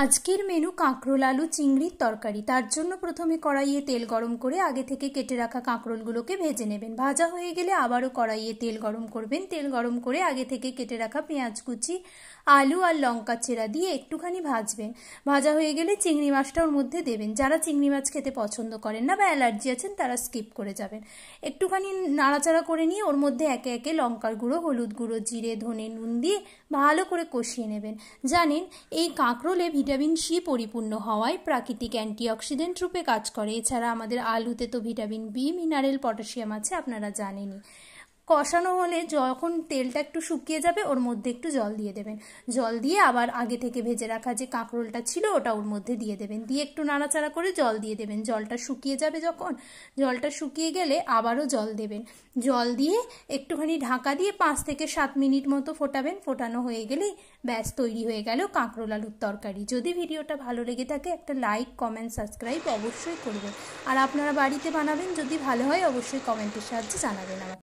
আজকের মেনু কাঁকরোল আলু চিংড়ির তরকারি। তার জন্য প্রথমে কড়াইয়ে তেল গরম করে আগে থেকে কেটে রাখা কাঁকরোলগুলোকে ভেজে নেবেন। ভাজা হয়ে গেলে আবারও কড়াইয়ে তেল গরম করবেন। তেল গরম করে আগে থেকে কেটে রাখা পেঁয়াজ কুচি, আলু আর লঙ্কা চেরা দিয়ে একটুখানি ভাজবেন। ভাজা হয়ে গেলে চিংড়ি মাছটা ওর মধ্যে দেবেন। যারা চিংড়ি মাছ খেতে পছন্দ করেন না বা অ্যালার্জি আছেন তারা স্কিপ করে যাবেন। একটুখানি নাড়াচাড়া করে নিয়ে ওর মধ্যে একে একে লঙ্কার গুঁড়ো, হলুদ গুঁড়ো, জিরে, ধনে, নুন দিয়ে ভালো করে কষিয়ে নেবেন। জানেন এই কাঁকরোলে ভিটামিন সি পরিপূর্ণ হওয়ায় প্রাকৃতিক অ্যান্টিঅক্সিডেন্ট রূপে কাজ করে। এছাড়া আমাদের আলুতে তো ভিটামিন বি, মিনারেল, পটাশিয়াম আছে, আপনারা জানেনই। কষানো হলে যখন তেলটা একটু শুকিয়ে যাবে ওর মধ্যে একটু জল দিয়ে দেবেন। জল দিয়ে আবার আগে থেকে ভেজে রাখা যে কাঁকরোলটা ছিল ওটা ওর মধ্যে দিয়ে দেবেন। দিয়ে একটু নাড়াচাড়া করে জল দিয়ে দেবেন। জলটা শুকিয়ে যাবে যখন, জলটা শুকিয়ে গেলে আবারও জল দেবেন। জল দিয়ে একটুখানি ঢাকা দিয়ে 5 থেকে 7 মিনিট মতো ফোটাবেন। ফোটানো হয়ে গেলেই ব্যাস তৈরি হয়ে গেল কাঁকরোল আলুর তরকারি। যদি ভিডিওটা ভালো লেগে থাকে একটা লাইক, কমেন্ট, সাবস্ক্রাইব অবশ্যই করবেন। আর আপনারা বাড়িতে বানাবেন, যদি ভালো হয় অবশ্যই কমেন্টের সাহায্যে জানাবেন আমাকে।